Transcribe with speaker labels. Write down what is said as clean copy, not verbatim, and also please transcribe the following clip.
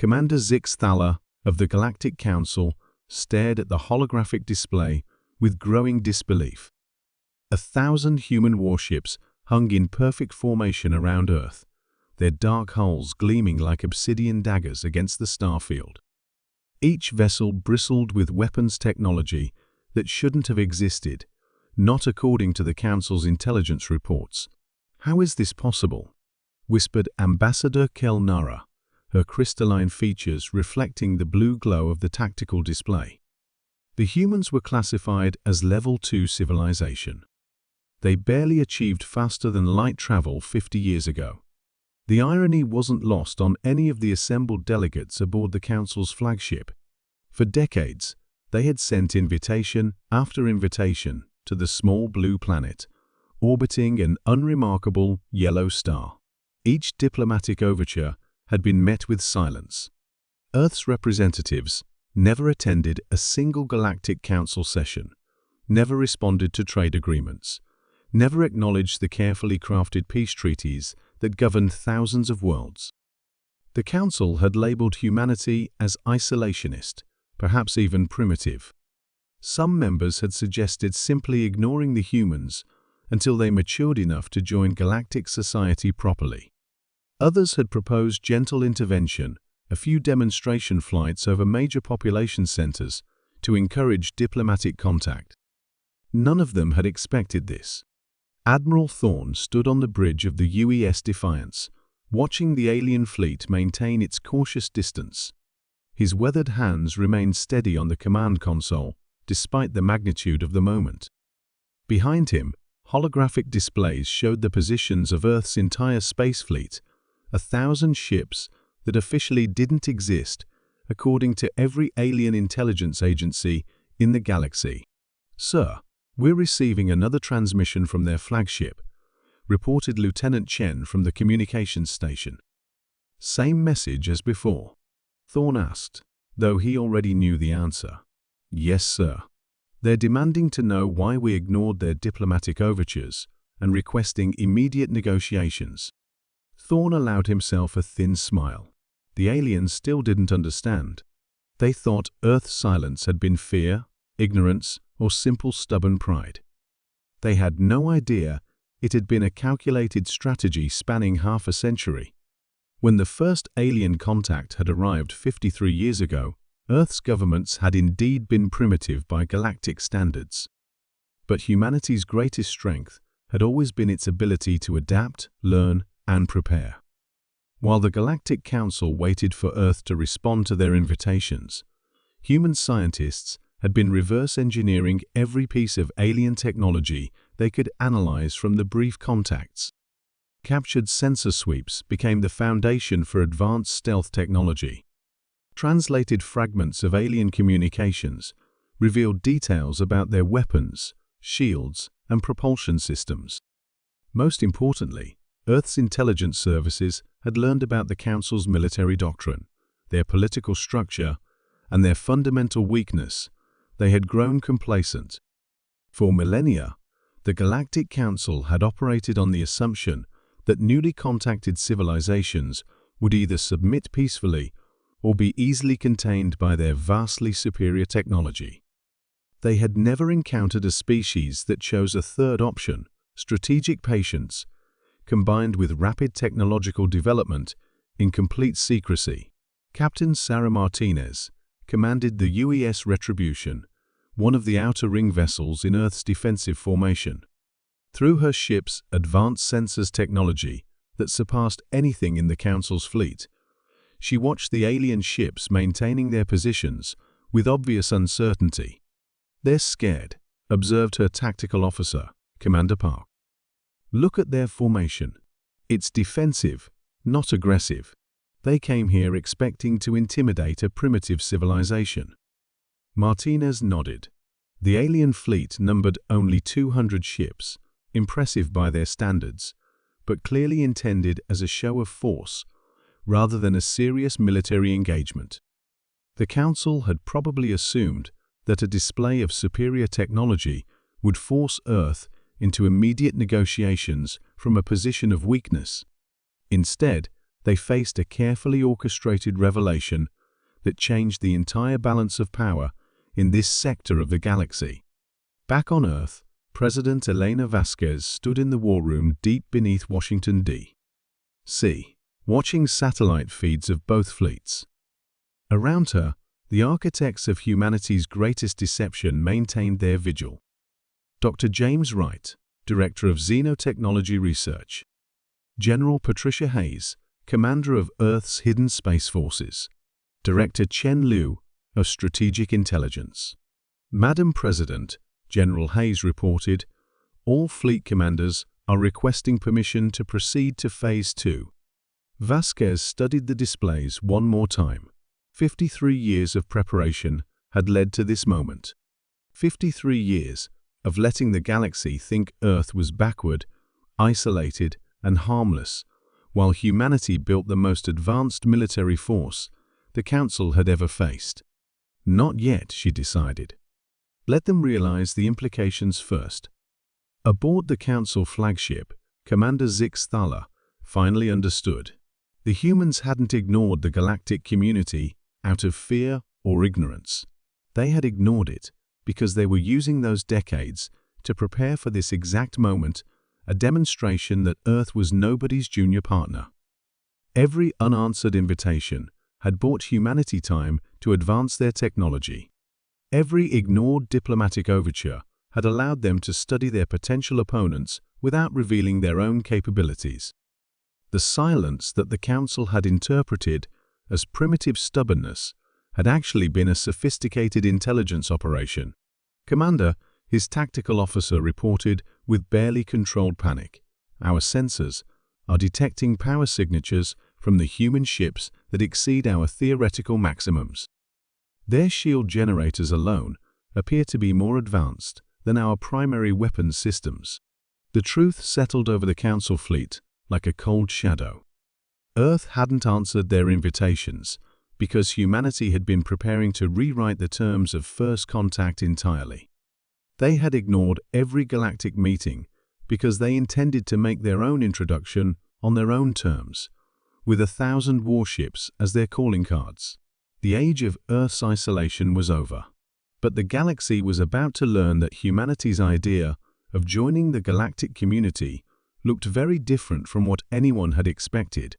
Speaker 1: Commander Zix Thaler of the Galactic Council stared at the holographic display with growing disbelief. 1,000 human warships hung in perfect formation around Earth, their dark hulls gleaming like obsidian daggers against the starfield. Each vessel bristled with weapons technology that shouldn't have existed, not according to the Council's intelligence reports. "How is this possible?" whispered Ambassador Kelnara, her crystalline features reflecting the blue glow of the tactical display. The humans were classified as Level 2 civilization. They barely achieved faster than light travel 50 years ago. The irony wasn't lost on any of the assembled delegates aboard the Council's flagship. For decades, they had sent invitation after invitation to the small blue planet, orbiting an unremarkable yellow star. Each diplomatic overture had been met with silence. Earth's representatives never attended a single Galactic Council session, never responded to trade agreements, never acknowledged the carefully crafted peace treaties that governed thousands of worlds. The Council had labeled humanity as isolationist, perhaps even primitive. Some members had suggested simply ignoring the humans until they matured enough to join galactic society properly. Others had proposed gentle intervention, a few demonstration flights over major population centers to encourage diplomatic contact. None of them had expected this. Admiral Thorne stood on the bridge of the UES Defiance, watching the alien fleet maintain its cautious distance. His weathered hands remained steady on the command console, despite the magnitude of the moment. Behind him, holographic displays showed the positions of Earth's entire space fleet, 1,000 ships that officially didn't exist, according to every alien intelligence agency in the galaxy. "Sir, we're receiving another transmission from their flagship," reported Lieutenant Chen from the communications station. "Same message as before?" Thorne asked, though he already knew the answer. "Yes, sir. They're demanding to know why we ignored their diplomatic overtures and requesting immediate negotiations." Thorne allowed himself a thin smile. The aliens still didn't understand. They thought Earth's silence had been fear, ignorance, or simple stubborn pride. They had no idea it had been a calculated strategy spanning half a century. When the first alien contact had arrived 53 years ago, Earth's governments had indeed been primitive by galactic standards. But humanity's greatest strength had always been its ability to adapt, learn, and prepare. While the Galactic Council waited for Earth to respond to their invitations, human scientists had been reverse engineering every piece of alien technology they could analyze from the brief contacts. Captured sensor sweeps became the foundation for advanced stealth technology. Translated fragments of alien communications revealed details about their weapons, shields, and propulsion systems. Most importantly, Earth's intelligence services had learned about the Council's military doctrine, their political structure, and their fundamental weakness. They had grown complacent. For millennia, the Galactic Council had operated on the assumption that newly contacted civilizations would either submit peacefully or be easily contained by their vastly superior technology. They had never encountered a species that chose a third option, strategic patience, combined with rapid technological development in complete secrecy. Captain Sarah Martinez commanded the UES Retribution, one of the outer ring vessels in Earth's defensive formation. Through her ship's advanced sensors technology that surpassed anything in the Council's fleet, she watched the alien ships maintaining their positions with obvious uncertainty. "They're scared," observed her tactical officer, Commander Park. "Look at their formation. It's defensive, not aggressive. They came here expecting to intimidate a primitive civilization." Martinez nodded. The alien fleet numbered only 200 ships, impressive by their standards, but clearly intended as a show of force rather than a serious military engagement. The Council had probably assumed that a display of superior technology would force Earth into immediate negotiations from a position of weakness. Instead, they faced a carefully orchestrated revelation that changed the entire balance of power in this sector of the galaxy. Back on Earth, President Elena Vasquez stood in the war room deep beneath Washington, D.C., watching satellite feeds of both fleets. Around her, the architects of humanity's greatest deception maintained their vigil. Dr. James Wright, Director of Xenotechnology Research. General Patricia Hayes, Commander of Earth's Hidden Space Forces. Director Chen Liu, of Strategic Intelligence. Madam President, General Hayes reported, all fleet commanders are requesting permission to proceed to Phase 2. Vasquez studied the displays one more time. 53 years of preparation had led to this moment. 53 years of letting the galaxy think Earth was backward, isolated, and harmless, while humanity built the most advanced military force the Council had ever faced. Not yet, she decided. Let them realize the implications first. Aboard the Council flagship, Commander Zix Thala finally understood. The humans hadn't ignored the galactic community out of fear or ignorance. They had ignored it because they were using those decades to prepare for this exact moment, a demonstration that Earth was nobody's junior partner. Every unanswered invitation had bought humanity time to advance their technology. Every ignored diplomatic overture had allowed them to study their potential opponents without revealing their own capabilities. The silence that the Council had interpreted as primitive stubbornness had actually been a sophisticated intelligence operation. Commander, his tactical officer reported with barely controlled panic. Our sensors are detecting power signatures from the human ships that exceed our theoretical maximums. Their shield generators alone appear to be more advanced than our primary weapons systems. The truth settled over the Council fleet like a cold shadow. Earth hadn't answered their invitations because humanity had been preparing to rewrite the terms of first contact entirely. They had ignored every galactic meeting because they intended to make their own introduction on their own terms, with 1,000 warships as their calling cards. The age of Earth's isolation was over. But the galaxy was about to learn that humanity's idea of joining the galactic community looked very different from what anyone had expected.